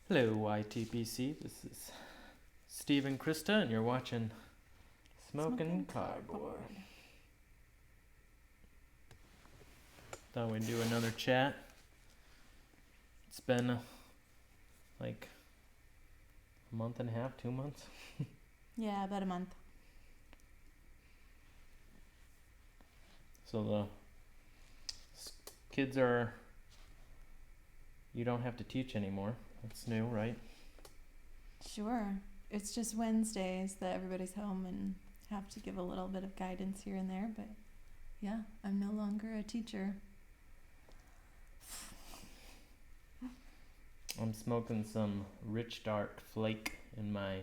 Hello, YTPC. This is Steve and Krista, and you're watching Smoking Cardboard. Thought we'd do another chat. It's been like a month and a half, 2 months. Yeah, about a month. So the kids are, you don't have to teach anymore. That's new, right? Sure. It's just Wednesdays that everybody's home and have to give a little bit of guidance here and there, but yeah, I'm no longer a teacher. I'm smoking some Rich Dark Flake in my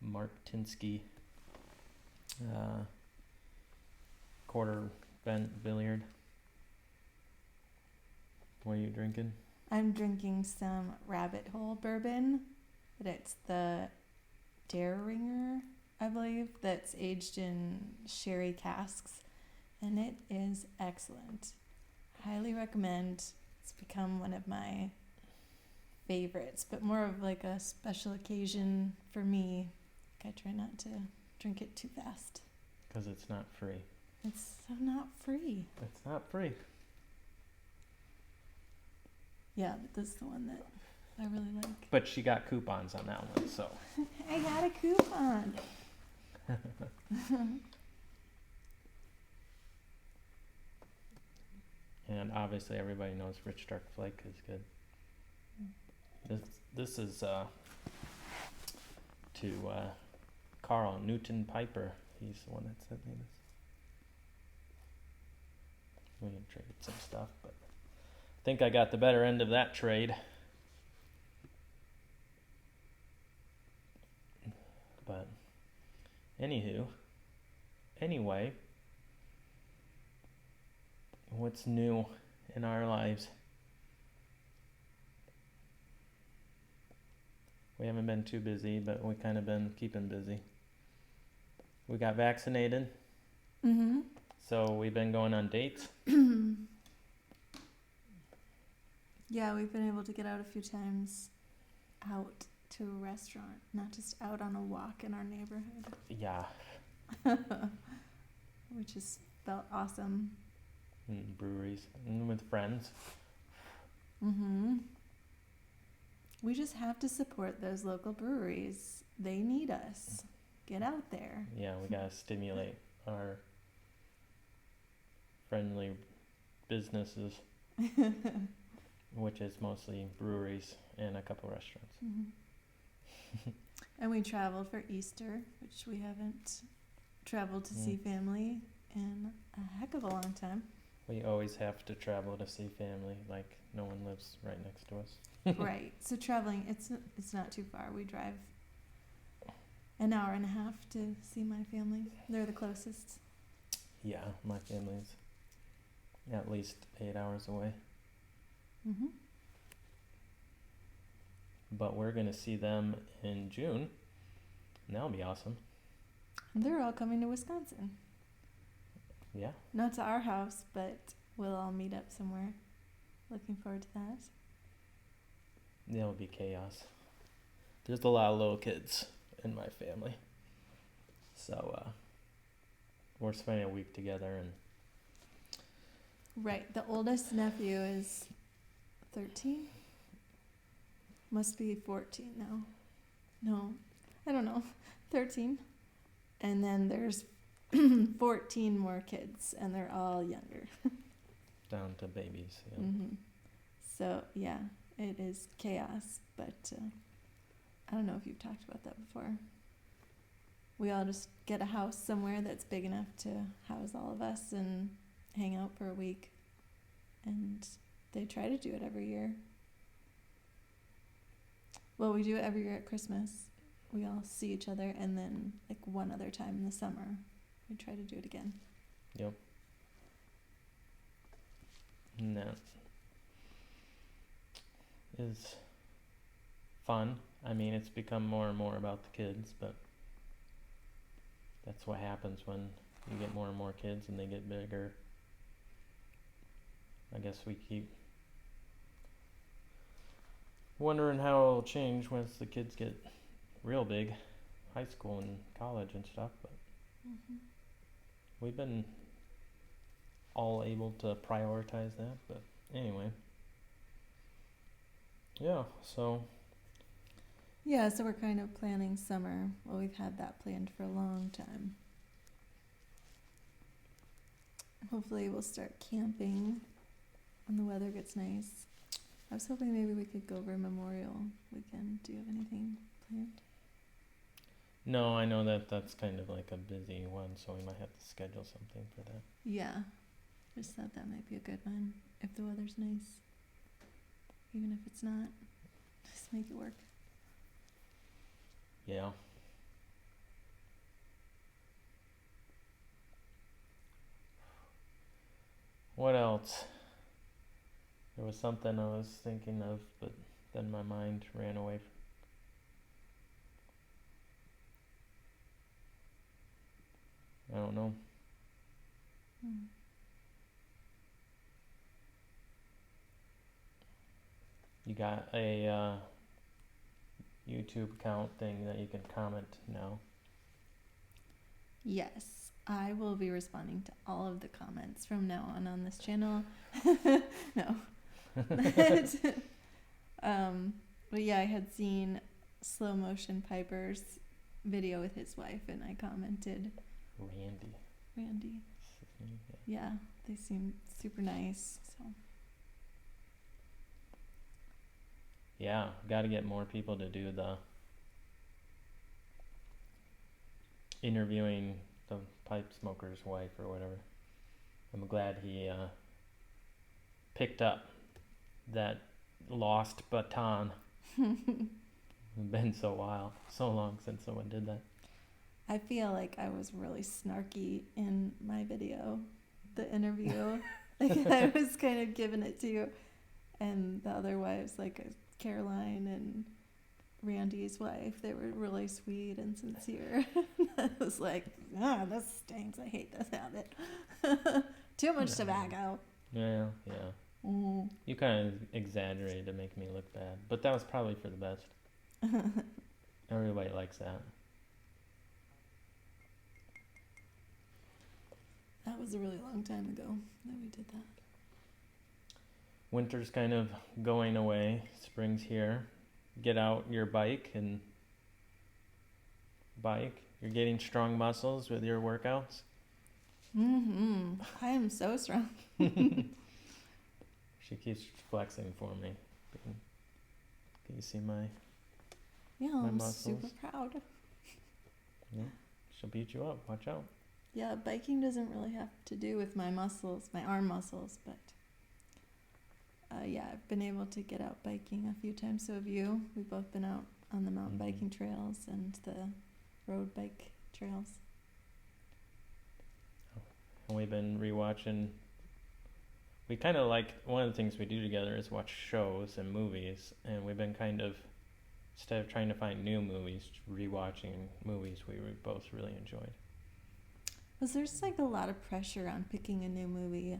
Mark Tinsky quarter bent billiard. What are you drinking? I'm drinking some Rabbit Hole bourbon, but it's the Ringer, I believe, that's aged in sherry casks, and it is excellent. Highly recommend. It's become one of my favorites, but more of like a special occasion for me. I try not to drink it too fast. Because it's not free. It's so not free. It's not free. Yeah, but this is the one that I really like. But she got coupons on that one, so. I got a coupon. And obviously everybody knows Rich Dark Flake is good. This is to Carl Newton Piper. He's the one that sent me this. We traded some stuff, but I think I got the better end of that trade. But anyway, what's new in our lives? We haven't been too busy, but we kind of been keeping busy. We got vaccinated. Mm-hmm. So we've been going on dates. Yeah, we've been able to get out a few times out to a restaurant, not just out on a walk in our neighborhood. Yeah. Which has felt awesome. And breweries and with friends. Mm-hmm. We just have to support those local breweries. They need us. Get out there. Yeah, we gotta stimulate our friendly businesses, which is mostly breweries and a couple restaurants. Mm-hmm. And we traveled for Easter, which we haven't traveled to see family in a heck of a long time. We always have to travel to see family, like no one lives right next to us. Right. So traveling, it's not too far. We drive an hour and a half to see my family. They're the closest. Yeah, my family's at least 8 hours away. Mm-hmm. But we're gonna see them in June. And that'll be awesome. They're all coming to Wisconsin. Yeah. Not to our house, but we'll all meet up somewhere. Looking forward to that. That'll be chaos. There's a lot of little kids in my family. So we're spending a week together and Right. The oldest nephew is 13. Must be 14 now. No, I don't know. 13. And then there's 14 more kids, and they're all younger. down to babies. Yeah. Mm-hmm. So, yeah, it is chaos, but I don't know if you've talked about that before. We all just get a house somewhere that's big enough to house all of us and hang out for a week. And they try to do it every year. Well, we do it every year at Christmas. We all see each other, and then like one other time in the summer, we try to do it again. Yep. And that is fun. I mean, it's become more and more about the kids, but that's what happens when you get more and more kids and they get bigger. I guess we keep Wondering how it'll change once the kids get real big, high school and college and stuff. But we've been all able to prioritize that. But anyway, yeah. So Yeah, so we're kind of planning summer. Well, we've had that planned for a long time. Hopefully we'll start camping when the weather gets nice. I was hoping maybe we could go over Memorial Weekend. Do you have anything planned? no, I know that that's kind of like a busy one, so we might have to schedule something for that. Yeah, just thought that might be a good one if the weather's nice. Even if it's not, just make it work. Yeah. What else? There was something I was thinking of, but then my mind ran away. I don't know. You got a YouTube account thing that you can comment now. Yes, I will be responding to all of the comments from now on this channel. No. But yeah, I had seen Slow Motion Piper's video with his wife, and I commented. Randy. Yeah, they seem super nice. So. Yeah, got to get more people to do the interviewing the pipe smoker's wife or whatever. I'm glad he picked up that lost baton. It's been so long since someone did that. I feel like I was really snarky in my video, the interview. Like I was kind of giving it to you, and the other wives, like Caroline and Randy's wife, they were really sweet and sincere. I was like, this stinks. I hate this habit. Too much tobacco. Yeah. You kind of exaggerated to make me look bad, but that was probably for the best. Everybody likes that. That was a really long time ago that we did that. Winter's kind of going away. Spring's here. Get out your bike and bike. You're getting strong muscles with your workouts. I am so strong. She keeps flexing for me. Can you see my I'm muscles? super proud. Yeah, she'll beat you up. Watch out. Yeah, biking doesn't really have to do with my muscles, my arm muscles, but yeah, I've been able to get out biking a few times. So have you. We've both been out on the mountain biking trails and the road bike trails. And we've been rewatching. We kind of like, one of the things we do together is watch shows and movies, and we've been kind of, instead of trying to find new movies, rewatching movies we both really enjoyed. Was there's like a lot of pressure on picking a new movie.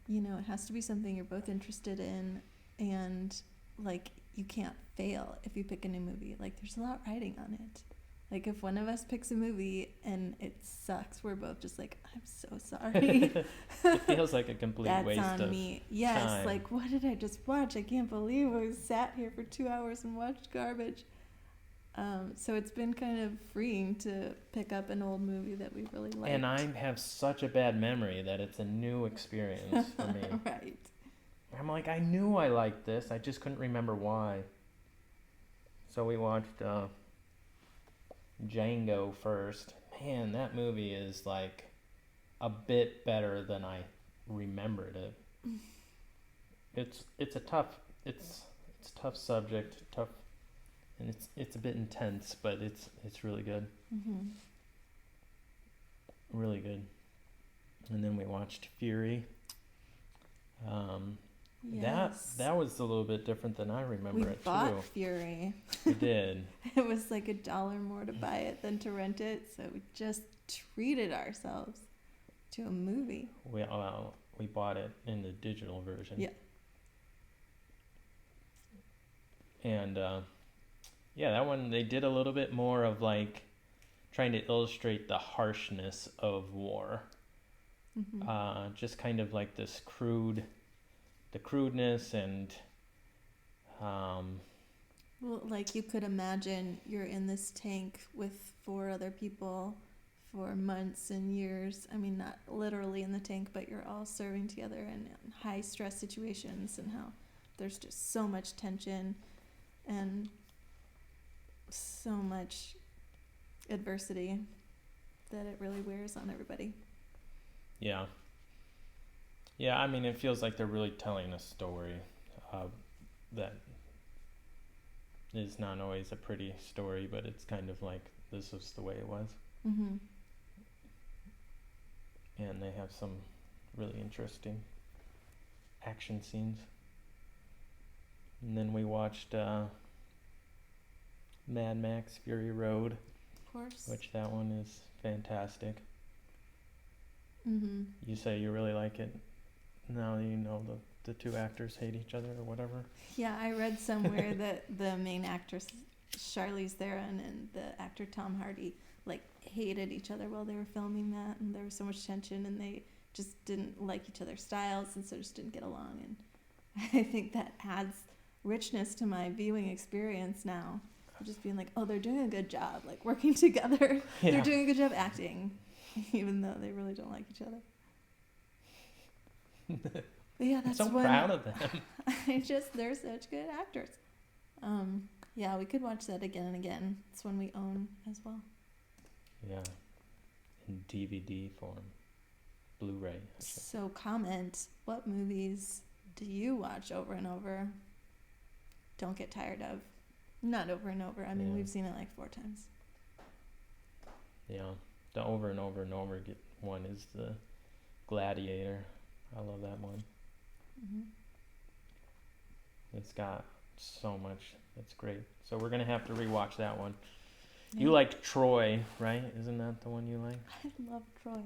You know, it has to be something you're both interested in, and like you can't fail if you pick a new movie. Like there's a lot riding on it. Like if one of us picks a movie and it sucks, we're both just like, I'm so sorry. It feels like a complete That's waste on of me. Yes, time. like what did I just watch? I can't believe I sat here for 2 hours and watched garbage. So it's been kind of freeing to pick up an old movie that we really liked. And I have such a bad memory that it's a new experience for me. Right. I'm like, I knew I liked this, I just couldn't remember why. So we watched Django first. Man, that movie is like a bit better than I remembered it. It's a tough subject, tough, and it's a bit intense, but it's really good. Really good. And then we watched Fury. Yes. That was a little bit different than I remember it too. We bought Fury. We did. It was like $1 more to buy it than to rent it, so we just treated ourselves to a movie. We bought it in the digital version. Yeah. And yeah, that one they did a little bit more of like trying to illustrate the harshness of war. Just kind of like this the crudeness and Well, like you could imagine you're in this tank with 4 other people for months and years. I mean, not literally in the tank, but you're all serving together in high stress situations, and how there's just so much tension and so much adversity that it really wears on everybody. yeah. Yeah, I mean, it feels like they're really telling a story that is not always a pretty story, but it's kind of like this is the way it was. Mm-hmm. And they have some really interesting action scenes. And then we watched Mad Max Fury Road, Of course. which that one is fantastic. Mm-hmm. You say you really like it. Now you know the two actors hate each other or whatever. Yeah, I read somewhere that the main actress Charlize Theron and the actor Tom Hardy like hated each other while they were filming that, and there was so much tension, and they just didn't like each other's styles, and so just didn't get along. And I think that adds richness to my viewing experience now. I'm just being like, oh, they're doing a good job, like working together. Yeah. They're doing a good job acting, even though they really don't like each other. But yeah, that's I'm so proud of them. they're such good actors. Yeah, we could watch that again and again. It's one we own as well. Yeah. In DVD form. Blu-ray. So comment, what movies do you watch over and over? Don't get tired of. Not over and over. I mean, Yeah. we've seen it like 4 times. Yeah. The over and over and over one is the Gladiator. I love that one. Mm-hmm. It's got so much. That's great. So we're going to have to rewatch that one. Yeah. You liked Troy, right? Isn't that the one you like? I love Troy.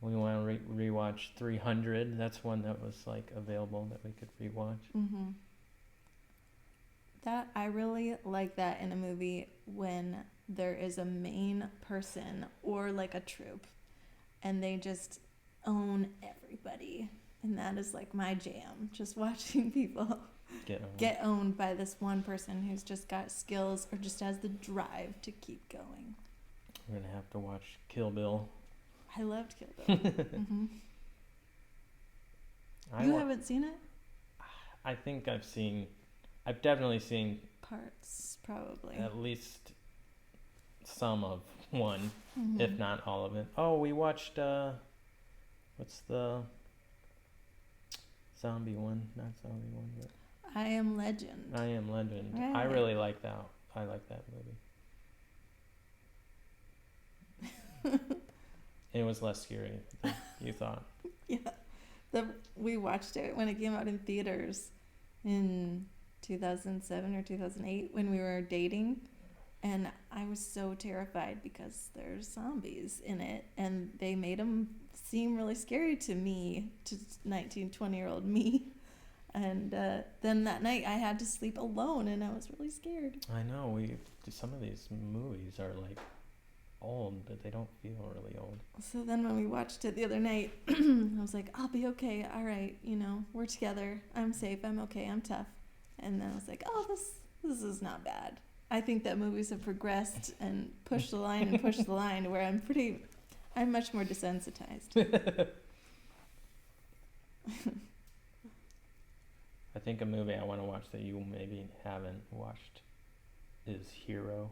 We want to rewatch 300. That's one that was like available that we could rewatch. Mm-hmm. That I really like that in a movie when there is a main person or like a troupe, and they just own everybody, and that is like my jam. Just watching people get owned by this one person who's just got skills or just has the drive to keep going. We're gonna have to watch Kill Bill. I loved Kill Bill. Mm-hmm. You haven't seen it? I think I've definitely seen Parts, probably. at least some of one, Mm-hmm. if not all of it. Oh, we watched what's the zombie one? Not zombie one, but I Am Legend. I Am Legend. I Right. really like that. I like that movie. It was less scary than you thought. Yeah, we watched it when it came out in theaters in 2007 or 2008 when we were dating, and I was so terrified because there's zombies in it, and they made them seem really scary to me, to 19, 20-year-old me. And then that night I had to sleep alone, and I was really scared. I know some of these movies are like old, but they don't feel really old. So then when we watched it the other night, I was like, I'll be okay. All right, we're together. I'm safe. I'm okay. I'm tough. And then I was like, oh, this is not bad. I think that movies have progressed and pushed the line and pushed the line where I'm much more desensitized. I think a movie I want to watch that you maybe haven't watched is Hero.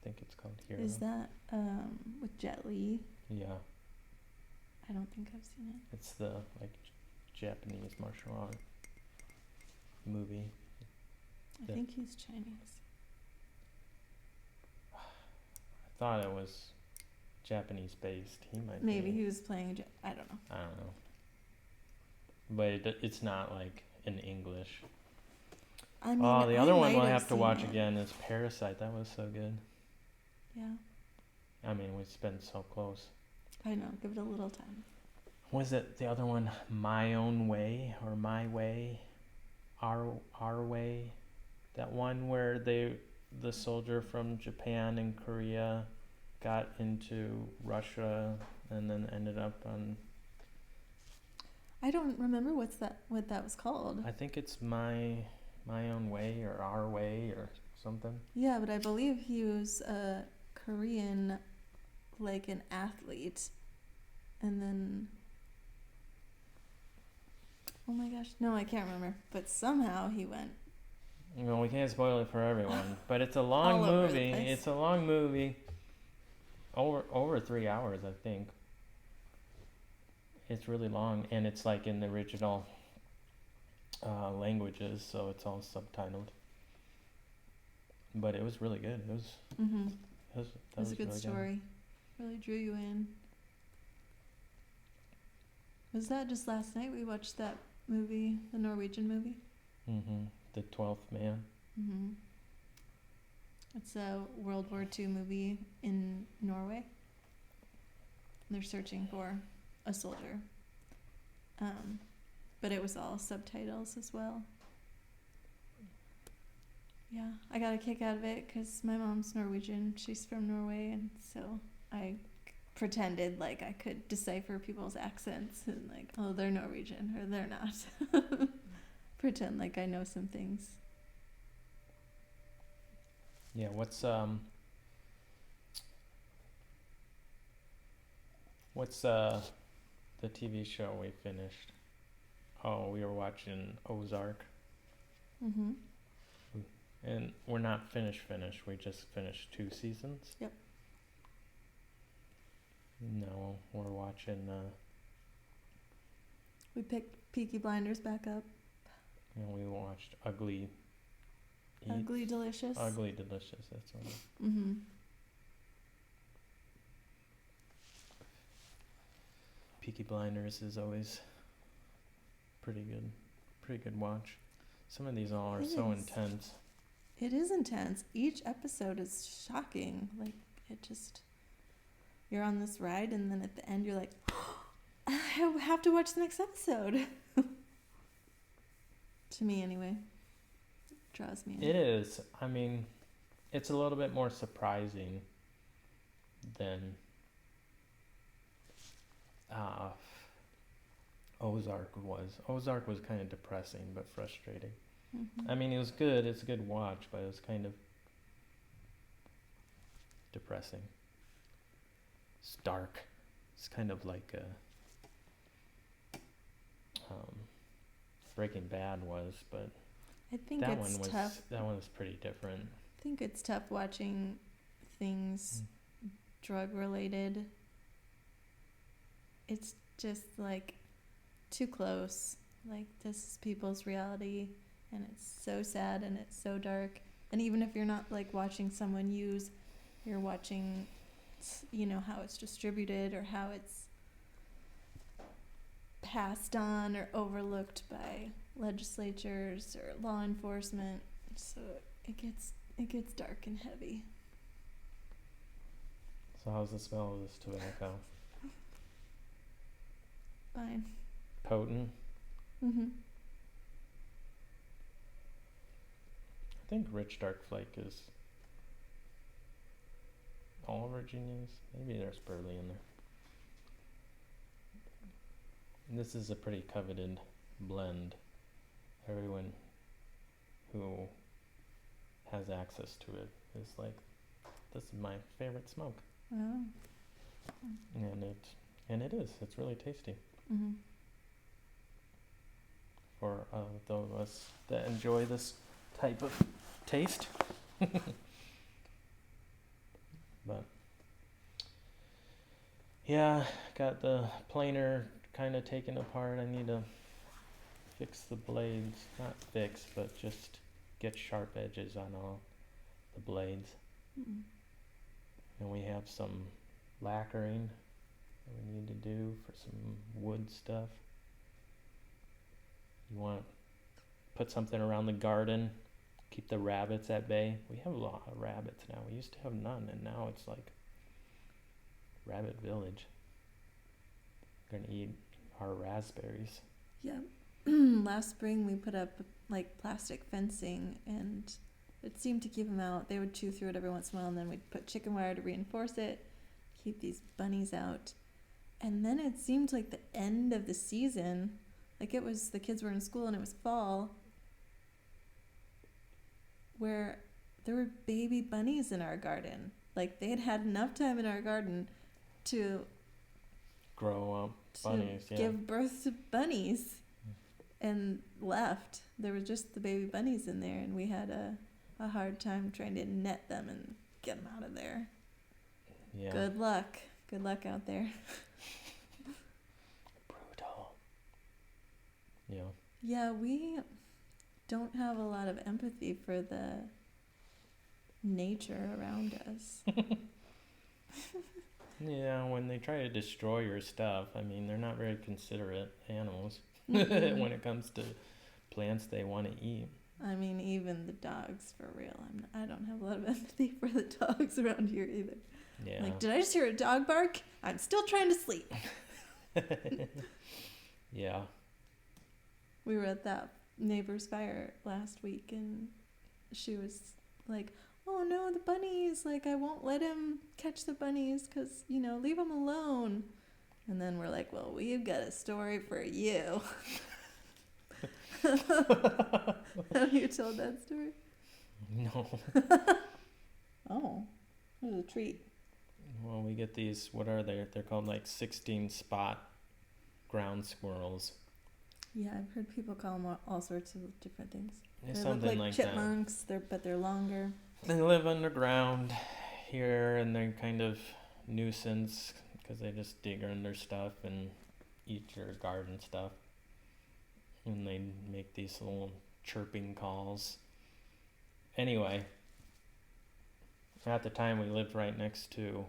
I think it's called Hero. Is that with Jet Li? Yeah. I don't think I've seen it. It's the like Japanese martial art movie. I think he's Chinese. I thought it was Japanese based. He might Maybe be. he was playing. I don't know. I don't know. But it's not like in English. I mean, The other one might we'll have to watch seen it. again is Parasite. That was so good. Yeah, I mean, we've been so close. I know. Give it a little time. Was it the other one, My Own Way or My Way? Our Way? That one where the soldier from Japan and Korea got into Russia and then ended up on. I don't remember what that was called. I think it's my own way or our way or something. Yeah, but I believe he was a Korean, like an athlete, and then. Oh my gosh, no, I can't remember. But somehow he went. Well, we can't spoil it for everyone, but it's a long All over the movie. place. It's a long movie. Over 3 hours, I think. It's really long, and it's like in the original languages, so it's all subtitled. But it was really good. It was. Mm-hmm. That It was a good really story. Really drew you in. Was that just last night we watched that movie, the Norwegian movie? Mm-hmm. The 12th Man. Mm-hmm. It's a World War II movie in Norway. They're searching for a soldier. But it was all subtitles as well. Yeah, I got a kick out of it because my mom's Norwegian. She's from Norway, and so I pretended like I could decipher people's accents and like, oh, they're Norwegian or they're not. Pretend like I know some things. Yeah, what's the TV show we finished? Oh, we were watching Ozark. Mm-hmm. And we're not finished. We just finished 2 seasons. Yep. No, we're watching We picked Peaky Blinders back up. and we watched Ugly Delicious. Ugly Delicious, that's one. Mm-hmm. Peaky Blinders is always pretty good watch. Some of these all are so intense. It is intense. Each episode is shocking. Like, it just... You're on this ride, and then at the end you're like, oh, I have to watch the next episode. To me, anyway. It draws me in. It is. I mean, it's a little bit more surprising than Ozark was. Ozark was kind of depressing but frustrating. Mm-hmm. I mean, it was good. It's a good watch, but it was kind of depressing. It's dark. It's kind of like Breaking Bad was, but I think that it's one was tough. that one was pretty different. I think it's tough watching things drug related. It's just like too close. Like, this is people's reality, and it's so sad and it's so dark. And even if you're not like watching someone use, you're watching, you know, how it's distributed or how it's passed on or overlooked by legislatures or law enforcement. So it gets dark and heavy. So how's the smell of this tobacco? Fine. Potent? Mm-hmm. I think Rich Dark Flake is all Virginia's. Maybe there's Burley in there. And this is a pretty coveted blend. Everyone who has access to it is like, this is my favorite smoke. Oh. And it is. It's really tasty. Mm-hmm. For those of us that enjoy this type of taste. But yeah, got the planer kind of taken apart. I need to fix the blades. Not fix, but just get sharp edges on all the blades. Mm-hmm. And we have some lacquering that we need to do for some wood stuff. You want to put something around the garden, keep the rabbits at bay. We have a lot of rabbits now. We used to have none, and now it's like rabbit village. They're gonna eat our raspberries. Yeah. Last spring we put up like plastic fencing, and it seemed to keep them out. They would chew through it every once in a while, and then we'd put chicken wire to reinforce it, keep these bunnies out. And then it seemed like the end of the season, like it was, the kids were in school and it was fall, where there were baby bunnies in our garden. Like they had had enough time in our garden to grow up bunnies, yeah. give birth to bunnies and left. There were just the baby bunnies in there, and we had a hard time trying to net them and get them out of there. Yeah. Good luck out there. Brutal. Yeah. Yeah, we don't have a lot of empathy for the nature around us. Yeah, when they try to destroy your stuff, I mean, they're not very considerate animals when it comes to plants they want to eat. I mean, even the dogs, for real. I don't have a lot of empathy for the dogs around here either. Yeah. Like, did I just hear a dog bark? I'm still trying to sleep. Yeah. We were at that neighbor's fire last week, and she was like, oh no, the bunnies, like I won't let him catch the bunnies because, leave him alone. And then we're like, well, we've got a story for you. Have you told that story? No. Oh, it was a treat. Well, we get these, what are they? They're called like 16 spot ground squirrels. Yeah, I've heard people call them all sorts of different things. It's they something look like chipmunks, but they're longer. They live underground here, and they're kind of nuisance because they just dig under stuff and eat your garden stuff. And they make these little chirping calls. Anyway, at the time we lived right next to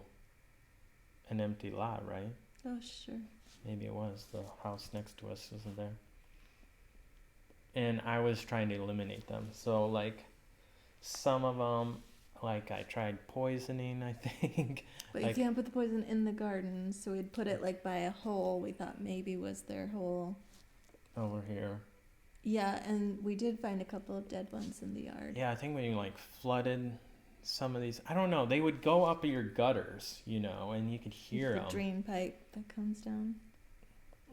an empty lot, right? Oh, sure. Maybe it was. The house next to us wasn't there. And I was trying to eliminate them. So, like, some of them, like, I tried poisoning, I think. But you can't put the poison in the garden, so we'd put it, like, by a hole we thought maybe was their hole. Over here. Yeah, and we did find a couple of dead ones in the yard. Yeah, I think when you, like, flooded some of these, I don't know, they would go up your gutters, and you could hear them. The drain pipe that comes down.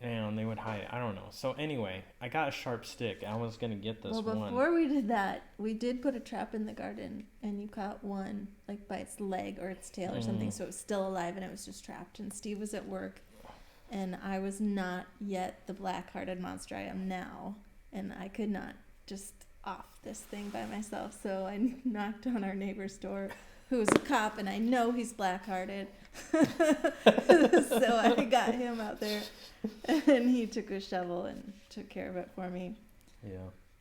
And they would hide. I don't know. So anyway, I got a sharp stick. I was going to get this one. Well, before we did that, we did put a trap in the garden, and you caught one, like, by its leg or its tail or something, so it was still alive, and it was just trapped. And Steve was at work, and I was not yet the black-hearted monster I am now, and I could not just off this thing by myself, so I knocked on our neighbor's door, who was a cop, and I know he's black-hearted, so I got him out there, and he took a shovel and took care of it for me. Yeah.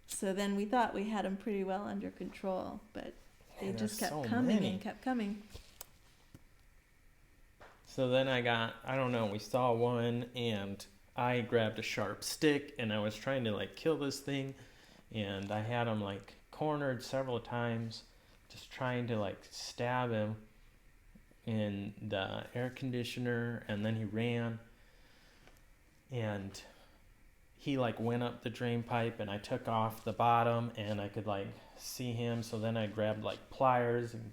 So then we thought we had them pretty well under control, but they just kept coming and kept coming. So then I don't know, we saw one, and I grabbed a sharp stick, and I was trying to, like, kill this thing, and I had him, like, cornered several times, just trying to, like, stab him in the air conditioner, and then he ran, and he, like, went up the drain pipe, and I took off the bottom, and I could, like, see him, so then I grabbed, like, pliers and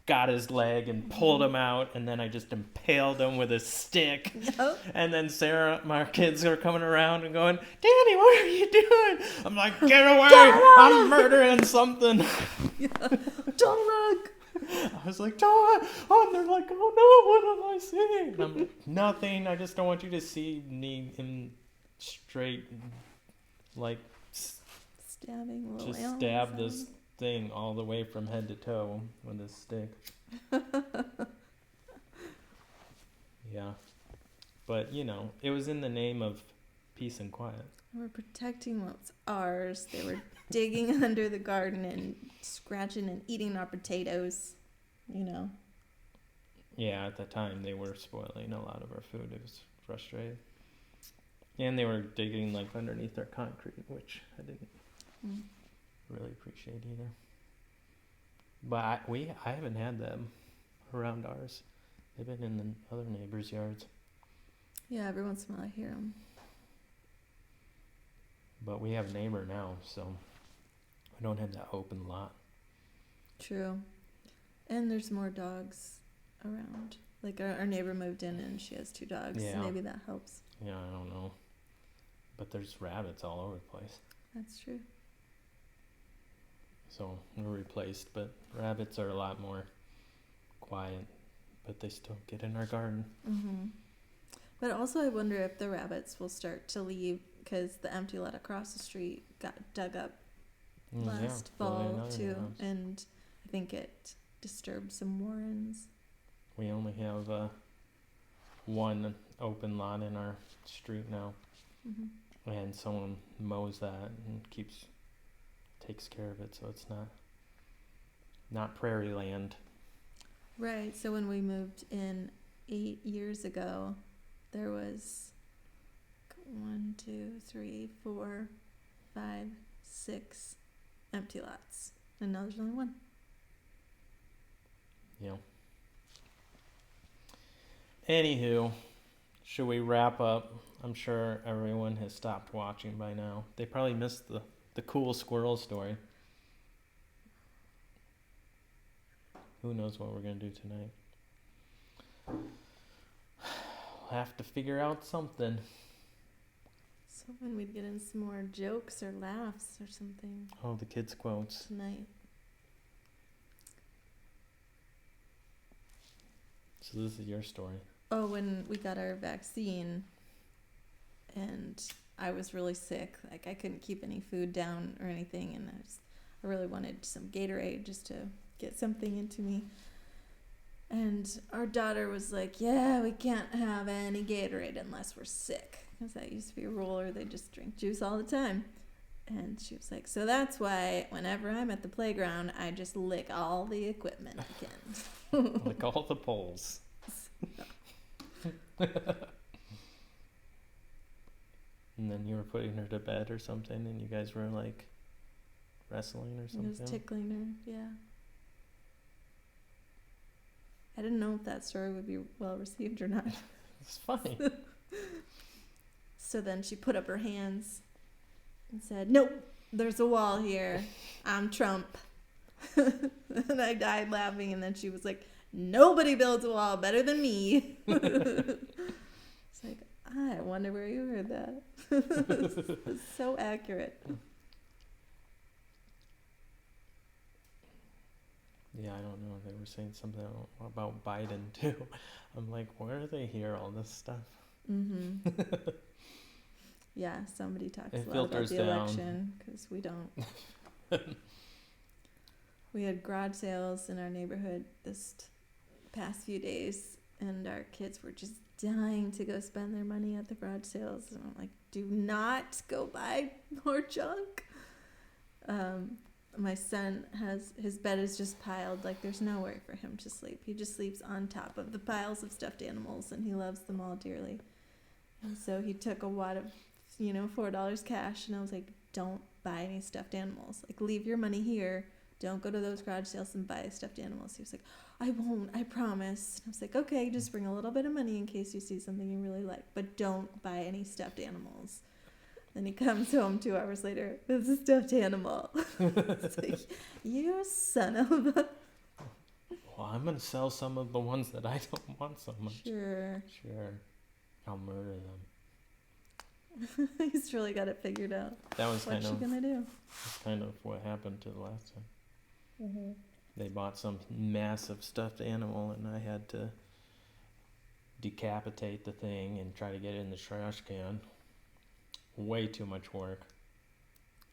got his leg and pulled him out, and then I just impaled him with a stick. Nope. And then Sarah, my kids are coming around and going, Danny, what are you doing? I'm like, get away! I'm murdering something. Yeah. Don't run! I was like, don't! Oh, and they're like, oh no, what am I seeing? And I'm like, nothing. I just don't want you to see me in straight, like, stabbing little just animals. stab this thing all the way from head to toe with a stick. Yeah. But, it was in the name of peace and quiet. We're protecting what's ours. They were digging under the garden and scratching and eating our potatoes, Yeah, at the time they were spoiling a lot of our food. It was frustrating. And they were digging, like, underneath our concrete, which I didn't really appreciate either. But I haven't had them around ours. They've been in the other neighbors' yards. Yeah, every once in a while I hear them. But we have a neighbor now, so we don't have that open lot. True. And there's more dogs around. Like our neighbor moved in and she has 2 dogs. Yeah. Maybe that helps. Yeah, I don't know. But there's rabbits all over the place. That's true. So we're replaced, but rabbits are a lot more quiet, but they still get in our garden. Mm-hmm. But also I wonder if the rabbits will start to leave because the empty lot across the street got dug up last fall too. House. And I think it disturbed some warrens. We only have one open lot in our street now, Mm-hmm. and someone mows that and takes care of it, so it's not prairie land. Right. So when we moved in 8 years ago, there was 1, 2, 3, 4, 5, 6 empty lots, and now there's only one. Yeah. Anywho, should we wrap up? I'm sure everyone has stopped watching by now. They probably missed the cool squirrel story. Who knows what we're going to do tonight? We'll have to figure out something. So when we'd get in some more jokes or laughs or something Oh, the kids' quotes. tonight. So this is your story. Oh, when we got our vaccine and I was really sick, like I couldn't keep any food down or anything, and I really wanted some Gatorade just to get something into me. And our daughter was like, yeah, we can't have any Gatorade unless we're sick, because that used to be a rule, or they just drink juice all the time. And she was like, so that's why whenever I'm at the playground, I just lick all the equipment I can. Like all the poles. And then you were putting her to bed or something, and you guys were like wrestling or It something. was tickling her, yeah. I didn't know if that story would be well received or not. It's funny. So then she put up her hands and said, nope, there's a wall here. I'm Trump. And I died laughing, and then she was like, nobody builds a wall better than me. It's like, I wonder where you heard that. It's so accurate. Yeah, I don't know. They were saying something about Biden too. I'm like, where do they hear all this stuff? Mm-hmm. Yeah, somebody talks It a lot about filters the down. election because we don't. We had garage sales in our neighborhood this past few days, and our kids were just dying to go spend their money at the garage sales. And I'm like, do not go buy more junk. My son his bed is just piled, like there's nowhere for him to sleep. He just sleeps on top of the piles of stuffed animals, and he loves them all dearly. And so he took a wad of, $4 cash, and I was like, don't buy any stuffed animals. Like, leave your money here. Don't go to those garage sales and buy stuffed animals. He was like, I won't, I promise. I was like, okay, just bring a little bit of money in case you see something you really like, but don't buy any stuffed animals. Then he comes home 2 hours later with a stuffed animal. It's like, you son of a... Well, I'm gonna sell some of the ones that I don't want so much. Sure. I'll murder them. He's really got it figured out. That was What's she gonna do? that's kind of what happened to the last time. Mm-hmm. They bought some massive stuffed animal, and I had to decapitate the thing and try to get it in the trash can. Way too much work.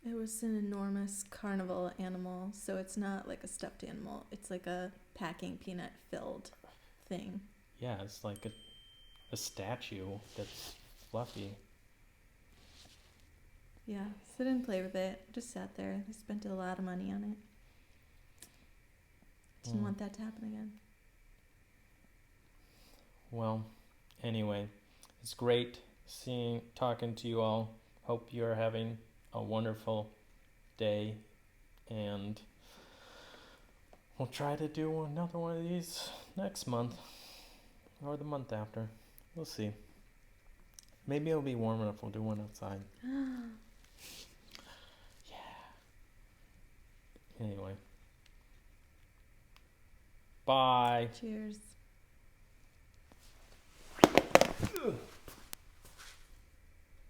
It was an enormous carnival animal, so it's not like a stuffed animal. It's like a packing peanut filled thing. Yeah, it's like a statue that's fluffy. Yeah, so I didn't play with it. Just sat there. I spent a lot of money on it. Didn't want that to happen again. Well, anyway, it's great talking to you all. Hope you're having a wonderful day, and we'll try to do another one of these next month or the month after. We'll see. Maybe it'll be warm enough we'll do one outside. Yeah. Anyway, Bye. Cheers.